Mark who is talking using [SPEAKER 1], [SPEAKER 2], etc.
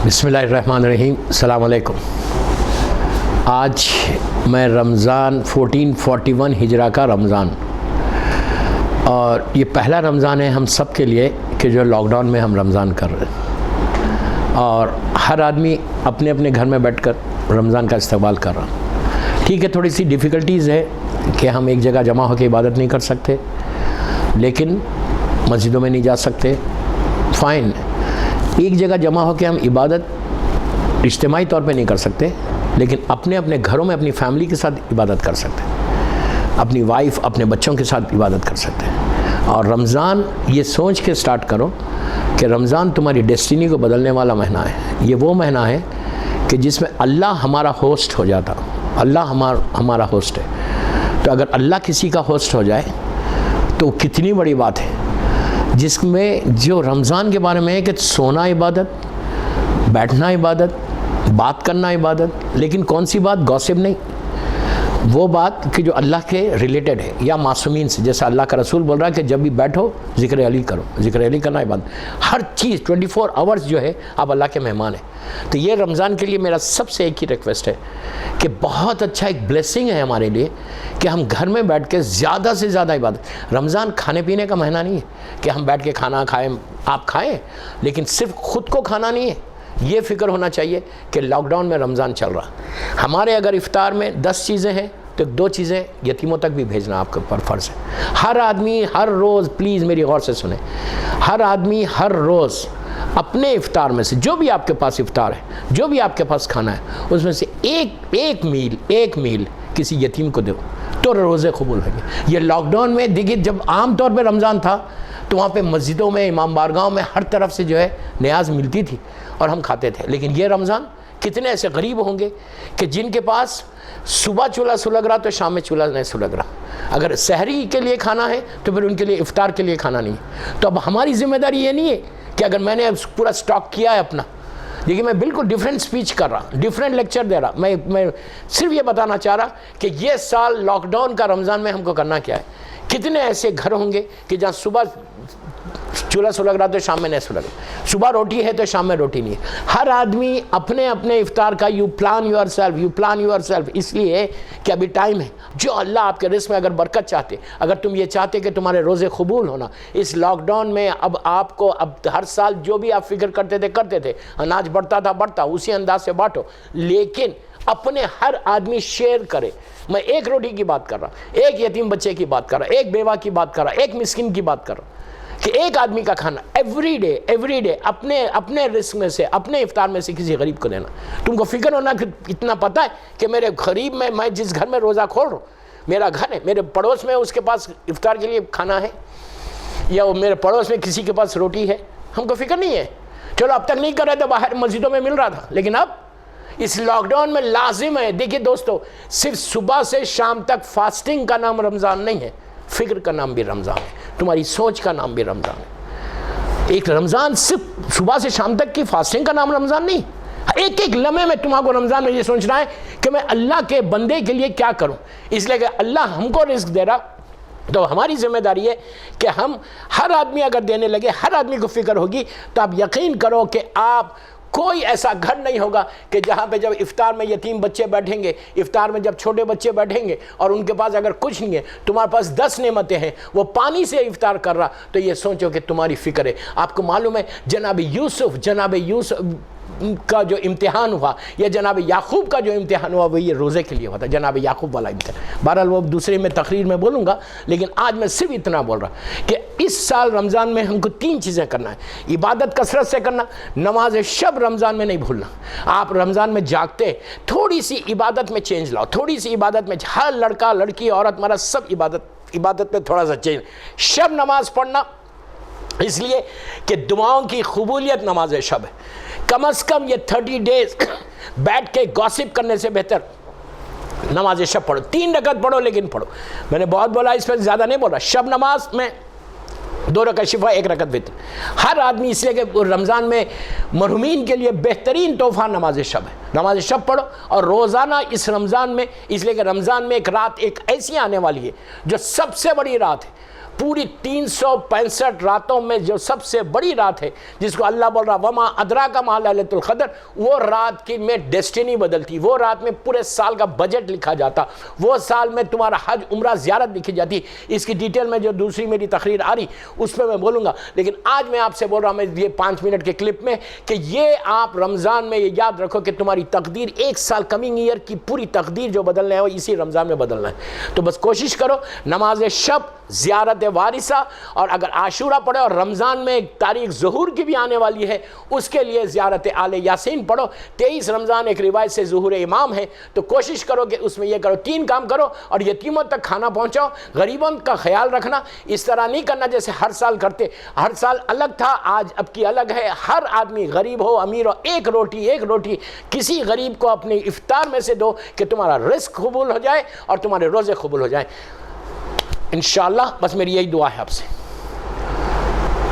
[SPEAKER 1] بسم اللہ الرحمن الرحیم. السلام علیکم. آج میں رمضان 1441 ہجرہ کا رمضان، اور یہ پہلا رمضان ہے ہم سب کے لیے کہ جو لاک ڈاؤن میں ہم رمضان کر رہے ہیں، اور ہر آدمی اپنے اپنے گھر میں بیٹھ کر رمضان کا استقبال کر رہا. ٹھیک ہے، تھوڑی سی ڈیفیکلٹیز ہے کہ ہم ایک جگہ جمع ہو کے عبادت نہیں کر سکتے، لیکن مسجدوں میں نہیں جا سکتے. فائن، ایک جگہ جمع ہو کے ہم عبادت اجتماعی طور پہ نہیں کر سکتے، لیکن اپنے اپنے گھروں میں اپنی فیملی کے ساتھ عبادت کر سکتے ہیں، اپنی وائف اپنے بچوں کے ساتھ عبادت کر سکتے ہیں. اور رمضان یہ سوچ کے سٹارٹ کرو کہ رمضان تمہاری ڈیسٹینی کو بدلنے والا مہینہ ہے. یہ وہ مہینہ ہے کہ جس میں اللہ ہمارا ہوسٹ ہو جاتا. اللہ ہمارا ہوسٹ ہے، تو اگر اللہ کسی کا ہوسٹ ہو جائے تو کتنی بڑی بات ہے، جس میں جو رمضان کے بارے میں ہے کہ سونا عبادت، بیٹھنا عبادت، بات کرنا عبادت، لیکن کون سی بات؟ گوسپ نہیں، وہ بات کہ جو اللہ کے ریلیٹڈ ہے یا معصومین سے. جیسا اللہ کا رسول بول رہا ہے کہ جب بھی بیٹھو ذکر علی کرو. ذکر علی کرنا عبادت. ہر چیز 24 آورز جو ہے آپ اللہ کے مہمان ہیں. تو یہ رمضان کے لیے میرا سب سے ایک ہی ریکویسٹ ہے کہ بہت اچھا ایک بلیسنگ ہے ہمارے لیے کہ ہم گھر میں بیٹھ کے زیادہ سے زیادہ عبادت. رمضان کھانے پینے کا مہینہ نہیں ہے کہ ہم بیٹھ کے کھانا کھائیں، آپ کھائیں، لیکن صرف خود کو کھانا نہیں ہے. یہ فکر ہونا چاہیے کہ لاک ڈاؤن میں رمضان چل رہا. ہمارے اگر افطار میں 10 چیزیں ہیں تو 2 چیزیں یتیموں تک بھی بھیجنا آپ کے اوپر فرض ہے. ہر آدمی ہر روز، پلیز میری غور سے سنیں، ہر آدمی ہر روز اپنے افطار میں سے جو بھی آپ کے پاس افطار ہے، جو بھی آپ کے پاس کھانا ہے، اس میں سے ایک میل کسی یتیم کو دو تو روزے قبول ہوں گے. یہ لاک ڈاؤن میں دیکھیے، جب عام طور پہ رمضان تھا تو وہاں پہ مسجدوں میں، امام بارگاہوں میں ہر طرف سے جو ہے نیاز ملتی تھی اور ہم کھاتے تھے. لیکن یہ رمضان کتنے ایسے غریب ہوں گے کہ جن کے پاس صبح چولہا سلگ رہا تو شام میں چولہا نہیں سلگ رہا. اگر سحری کے لیے کھانا ہے تو پھر ان کے لیے افطار کے لیے کھانا نہیں. تو اب ہماری ذمہ داری یہ نہیں ہے کہ اگر میں نے پورا سٹاک کیا ہے اپنا. دیکھیے، میں بالکل ڈیفرنٹ سپیچ کر رہا، ڈیفرنٹ لیکچر دے رہا. میں صرف یہ بتانا چاہ رہا کہ یہ سال لاک ڈاؤن کا رمضان میں ہم کو کرنا کیا ہے. کتنے ایسے گھر ہوں گے کہ جہاں صبح چولہا سلگ رہا تو شام میں نہیں سلگ، صبح روٹی ہے تو شام میں روٹی نہیں ہے. ہر آدمی اپنے اپنے افطار کا یو پلان یور سیلف اس لیے کہ ابھی ٹائم ہے. جو اللہ آپ کے رزق میں اگر برکت چاہتے، اگر تم یہ چاہتے کہ تمہارے روزے قبول ہونا اس لاک ڈاؤن میں، اب آپ کو ہر سال جو بھی آپ فکر کرتے تھے، اناج بڑھتا اسی انداز سے بانٹو، لیکن اپنے ہر آدمی شیئر کرے. میں ایک روٹی کی بات کر رہا، ایک یتیم بچے کی بات کر رہا، ایک بیوہ کی بات کر رہا، ایک مسکین کی بات کر رہا، کہ ایک آدمی کا کھانا ایوری ڈے اپنے رزق میں سے، اپنے افطار میں سے کسی غریب کو دینا. تم کو فکر ہونا کہ اتنا پتہ ہے کہ میرے غریب میں جس گھر میں روزہ کھول رہا ہوں، میرا گھر ہے، میرے پڑوس میں اس کے پاس افطار کے لیے کھانا ہے، یا وہ میرے پڑوس میں کسی کے پاس روٹی ہے. ہم کو فکر نہیں ہے. چلو اب تک نہیں کر رہے تو باہر مسجدوں میں مل رہا تھا، لیکن اب اس لاک ڈاؤن میں لازم ہے. دیکھیے دوستو، صرف صبح سے شام تک فاسٹنگ کا نام رمضان نہیں ہے، فکر کا نام بھی رمضان ہے، تمہاری سوچ کا نام بھی رمضان ہے. ایک رمضان صرف صبح سے شام تک کی فاسٹنگ کا نام رمضان نہیں. ایک لمحے میں تمہارے کو رمضان میں یہ سوچنا ہے کہ میں اللہ کے بندے کے لیے کیا کروں. اس لیے کہ اللہ ہم کو رزق دے رہا، تو ہماری ذمہ داری ہے کہ ہم ہر آدمی اگر دینے لگے، ہر آدمی کو فکر ہوگی، تو آپ یقین کرو کہ آپ کوئی ایسا گھر نہیں ہوگا کہ جہاں پہ جب افطار میں یتیم بچے بیٹھیں گے، افطار میں جب چھوٹے بچے بیٹھیں گے اور ان کے پاس اگر کچھ نہیں ہے، تمہارے پاس 10 نعمتیں ہیں، وہ پانی سے افطار کر رہا، تو یہ سوچو کہ تمہاری فکر ہے. آپ کو معلوم ہے جناب یوسف کا جو امتحان ہوا، یا جناب یعقوب کا جو امتحان ہوا، وہ یہ روزے کے لیے ہوا تھا، جناب یعقوب والا امتحان. بہرحال وہ دوسرے میں تقریر میں بولوں گا، لیکن آج میں صرف اتنا بول رہا کہ اس سال رمضان میں ہم کو 3 چیزیں کرنا ہے. عبادت کثرت سے کرنا، نماز شب رمضان میں نہیں بھولنا. آپ رمضان میں جاگتے، تھوڑی سی عبادت میں چینج لاؤ، تھوڑی سی عبادت میں، ہر لڑکا لڑکی عورت مرد سب عبادت میں تھوڑا سا چینج. شب نماز پڑھنا اس لیے کہ دعاؤں کی قبولیت نماز شب ہے. کم از کم یہ 30 ڈیز بیٹھ کے گاسپ کرنے سے بہتر نماز شب پڑھو. 3 رکعت پڑھو، لیکن پڑھو. میں نے بہت بولا، اس پہ زیادہ نہیں بول رہا. شب نماز میں 2 رکعت شفا، 1 رکعت وتر. ہر آدمی، اس لیے کہ رمضان میں مرحومین کے لیے بہترین تحفہ نماز شب ہے. نماز شب پڑھو، اور روزانہ اس رمضان میں، اس لیے کہ رمضان میں ایک رات ایک ایسی آنے والی ہے جو سب سے بڑی رات ہے. پوری 365 راتوں میں جو سب سے بڑی رات ہے جس کو اللہ بول رہا وما ادراک ما لیلۃ القدر، وہ رات کی میں ڈیسٹینی بدلتی، وہ رات میں پورے سال کا بجٹ لکھا جاتا، وہ سال میں تمہارا حج عمرہ زیارت لکھی جاتی. اس کی ڈیٹیل میں جو دوسری میری تقریر آ رہی اس پہ میں بولوں گا، لیکن آج میں آپ سے بول رہا ہوں میں یہ 5 منٹ کے کلپ میں کہ یہ آپ رمضان میں یہ یاد رکھو کہ تمہاری تقدیر ایک سال کمنگ ایئر کی پوری تقدیر جو بدلنا ہے وہ اسی رمضان میں بدلنا ہے. تو بس کوشش کرو نماز شب، زیارت وارثہ، اور اگر عاشورہ پڑھو اور رمضان میں ایک تاریخ ظہور کی بھی آنے والی ہے اس کے لیے زیارت آل یاسین پڑھو. 23 رمضان ایک روایت سے ظہور امام ہے، تو کوشش کرو کہ اس میں یہ کرو، 3 کام کرو اور یتیموں تک کھانا پہنچاؤ، غریبوں کا خیال رکھنا. اس طرح نہیں کرنا جیسے ہر سال کرتے، ہر سال الگ تھا آج اب کی الگ ہے. ہر آدمی غریب ہو امیر ہو ایک روٹی کسی غریب کو اپنے افطار میں سے دو کہ تمہارا رزق قبول ہو جائے اور تمہارے روزے قبول ہو جائیں انشاءاللہ. بس میری یہی دعا ہے آپ سے.